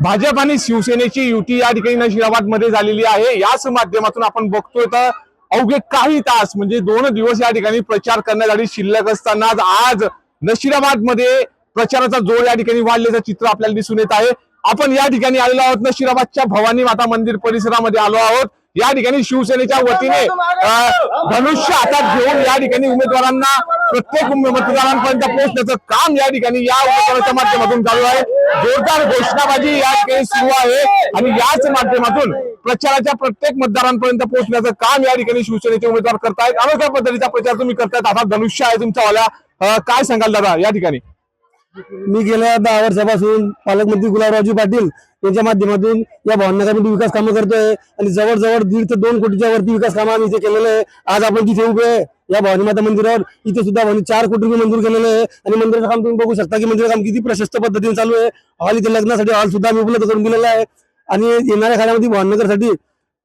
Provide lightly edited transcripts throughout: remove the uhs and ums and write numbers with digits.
भाजप आणि शिवसेनेची युती या ठिकाणी नशिराबाद मध्ये झालेली आहे। याच माध्यमातून आपण बघतोय तर अवघे काही तास म्हणजे 2 दिवस या ठिकाणी प्रचार करण्यासाठी शिल्लक असताना आज नशिराबाद मध्ये प्रचाराचा जोर या ठिकाणी वाढल्याचं चित्र आपल्याला दिसून येत आहे। आपण या ठिकाणी आलेलो आहोत नशिराबादच्या भवानी माता मंदिर परिसरामध्ये आलो आहोत। या ठिकाणी शिवसेनेच्या वतीने धनुष्य हातात घेऊन या ठिकाणी उमेदवारांना प्रत्येक मतदारांपर्यंत पोहोचण्याचं काम या ठिकाणी या उमेदवाराच्या माध्यमातून चालू आहे। जोरदार घोषणाबाजी या ठिकाणी सुरू आहे आणि याच माध्यमातून प्रचाराच्या प्रत्येक मतदारांपर्यंत पोहोचण्याचं काम या ठिकाणी शिवसेनेचे उमेदवार करतायत। अनोख्या पद्धतीचा प्रचार तुम्ही करतायत। आता धनुष्य आहे तुमच्यावाला, काय सांगाल दादा या ठिकाणी? मी गेल्या 10 वर्षापासून पालकमंत्री गुलाबरावजी पाटील यांच्या माध्यमातून या भवननगरमध्ये विकास कामं करतोय आणि जवळजवळ 1.5 ते 2 कोटीच्या वरती विकास कामं आम्ही इथे केलेले आहे। आज आपण जिथे उभे आहे या भवानी माता मंदिरावर, इथे सुद्धा 4 कोटी रुपये मंजूर केलेले आहे आणि मंदिराचं काम तुम्ही बघू शकता की मंदिराचं काम किती प्रशस्त पद्धतीने चालू आहे। हॉल इथे लग्नासाठी हॉल सुद्धा आम्ही उपलब्ध करून दिलेला आहे आणि येणाऱ्या काळामध्ये भवननगरसाठी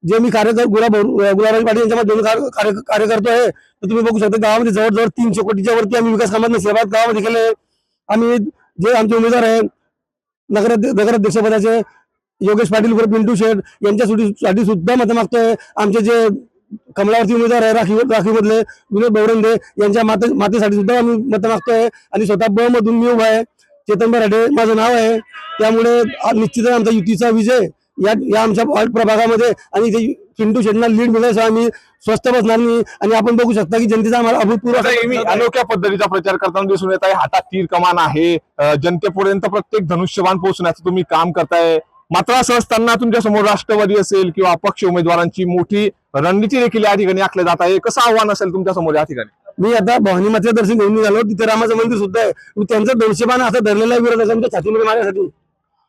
जे मी गुलाबरावजी पाटील यांच्या माध्यमातून कार्य करतोय तर तुम्ही बघू शकता गावामध्ये जवळजवळ 300 कोटीच्या वरती आम्ही विकास कामात नशिराबाद गावामध्ये केले। आम्ही जे आमचे उमेदवार आहेत नगराध्यक्षपदाचे योगेश पाटील उर्फ पिंटू शेठ यांच्यासाठी सुद्धा मतं मागतोय। आमचे जे कमलावरती उमेदवार आहे राखी मधले विनोद बवरंदे यांच्या मातेसाठी सुद्धा आम्ही मतं मागतोय आणि स्वतः ब मधून मी उभा आहे। चेतन बराडे माझं नाव आहे, त्यामुळे निश्चितच आमचा युतीचा विजय या आमच्या प्रभागामध्ये आणि इथे पिंटू शेठना लीड मिळाल्याशिवाय आम्ही स्वस्थ बसणार नाही। आणि आपण बघू शकता की जनतेचा आम्हाला अभूतपूर्व अनोख्या पद्धतीचा प्रचार करताना दिसून येत आहे। हातात तीर कमान आहे, जनतेपर्यंत प्रत्येक धनुष्यबाण पोहोचण्याचं तुम्ही काम करताय। मात्र असं असताना तुमच्या समोर राष्ट्रवादी असेल किंवा अपक्ष उमेदवारांची मोठी रणनीती देखील या ठिकाणी आखली जात आहे। कसं आव्हान असेल तुमच्या समोर या ठिकाणी? मी आता भवानी मातेचं दर्शन घेऊन निघालो, तिथे रामाचं मंदिर सुद्धा आहे। मी त्यांचं धनुष्यबाण असं धरलेलं आहे विरोधाच्या छातीमध्ये माझ्यासाठी,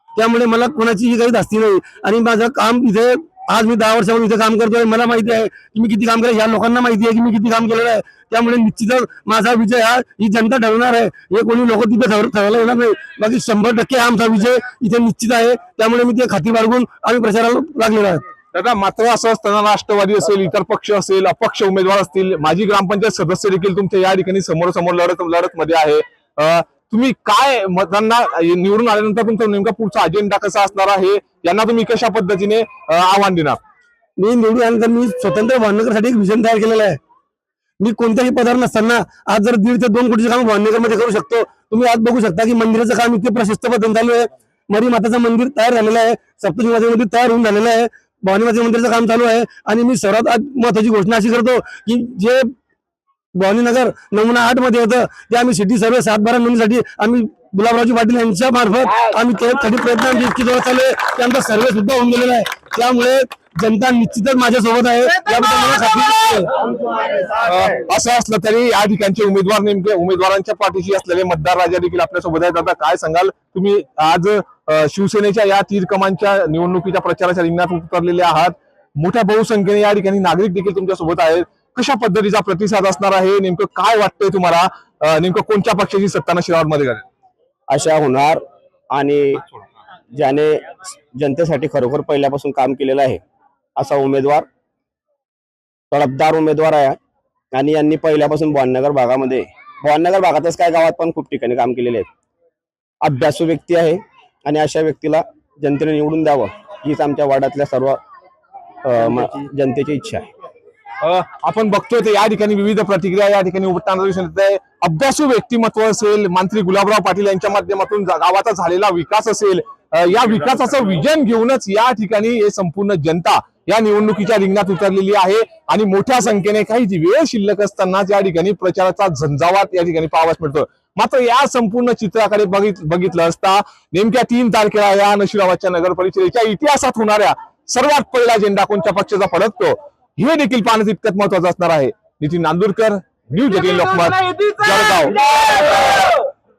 त्यामुळे मला कोणाचीही काही धास्ती नाही। आणि माझं काम इथे आज मी 10 वर्षापासून इथे काम करतोय, मला माहिती आहे की मी किती काम केलं, ह्या लोकांना माहिती आहे की मी किती काम केलेलं आहे। त्यामुळे निश्चितच माझा विजय हा ही जनता ठरवणार आहे, हे कोणी लोक तिथे ठरवायला येणार नाही। बाकी 100% हा आमचा विजय इथे निश्चित आहे, त्यामुळे मी ते खाती बाळगून आम्ही प्रचाराला लागलेलो आहे। दादा मात्र असं असताना राष्ट्रवादी असेल, इतर पक्ष असेल, अपक्ष उमेदवार असतील, माजी ग्रामपंचायत सदस्य देखील तुमच्या या ठिकाणी समोरासमोर लढत मध्ये आहे। तुम्ही काय मतांना निवडून आल्यानंतर तुमचा नेमका पुढचा अजेंडा कसा असणार आहे, यांना तुम्ही कशा पद्धतीने आव्हान देणार? मी निवडून आल्यानंतर मी स्वतंत्र भवननगरसाठी एक विजन तयार केलेलं आहे। मी कोणत्याही पदावर नसताना आज जर 1.5 ते 2 कोटीचे काम भवननगरमध्ये करू शकतो। तुम्ही आज बघू शकता की मंदिराचं काम इतके प्रशस्त पद्धतीने चालू आहे। मरी माताचं मंदिर तयार झालेलं आहे, सप्तशृंगी मंदिर तयार होऊन झालेलं आहे, भवानी मातेच्या मंदिराचं काम चालू आहे। आणि मी सर्वात महत्वाची घोषणा अशी करतो की जे भवानीनगर नमुना 8 मध्ये होतं ते आम्ही सिटी सर्वे 7/12 नोंदणीसाठी आम्ही गुलाबरावजी पाटील यांच्या मार्फत आम्ही त्यासाठी प्रयत्न इतकी जोरात चालू आहे की आमचा सर्वे सुद्धा होऊन गेलेला आहे। त्यामुळे जनता निश्चितच माझ्यासोबत आहे, याबद्दल मला खात्री आहे। असं असलं तरी या ठिकाणचे उमेदवार नेमके उमेदवारांच्या पाठीशी असलेले मतदार राजा देखील आपल्या सोबत आहेत। आता काय सांगाल तुम्ही? आज शिवसेनेच्या या तीर कमांच्या निवडणुकीच्या प्रचाराच्या रिंगणात उतरलेले आहात, मोठ्या बहुसंख्येने या ठिकाणी नागरिक देखील तुमच्या सोबत आहेत। कशा पद्धतीचा प्रतिसाद असणार आहे, नेमकं काय वाटतंय तुम्हाला? नेमकं कोणत्या पक्षाची सत्ता नशिराबादमध्ये करेल? अशा होणार आणि ज्याने जनतेसाठी खरोखर पहिल्यापासून काम केलेलं आहे असा उमेदवार, तडफदार उमेदवार आहे आणि यांनी पहिल्यापासून भवानीनगर भागातच काय गावात पण खूप ठिकाणी काम केलेले आहेत। अभ्यासू व्यक्ती आहे आणि अशा व्यक्तीला जनतेने निवडून द्यावं हीच आमच्या वार्डातल्या सर्व जनतेची इच्छा आहे। आपण बघतोय ते या ठिकाणी विविध प्रतिक्रिया या ठिकाणी उमटताना दिसून येत आहे। अभ्यासू व्यक्तिमत्व असेल, मंत्री गुलाबराव पाटील यांच्या माध्यमातून गावाचा झालेला विकास असेल, या विकासाचं विजन घेऊनच या ठिकाणी हे संपूर्ण जनता या निवडणुकीच्या रिंगणात उतरलेली आहे आणि मोठ्या संख्येने काही वेळ शिल्लक असताना या ठिकाणी प्रचाराचा झंझावात या ठिकाणी पाहावयास मिळतो। मात्र या संपूर्ण चित्राकडे बघितलं असता नेमक्या 3 तारखेला या नशिराबादच्या नगर परिषदेच्या इतिहासात होणाऱ्या सर्वात पहिला अजेंडा कोणत्या पक्षाचा फलकतो हे देखील पाहणं तितकंच महत्वाचं असणार आहे। नितीन नांदुरकर, न्यूज 18 लोकमत, जळगाव।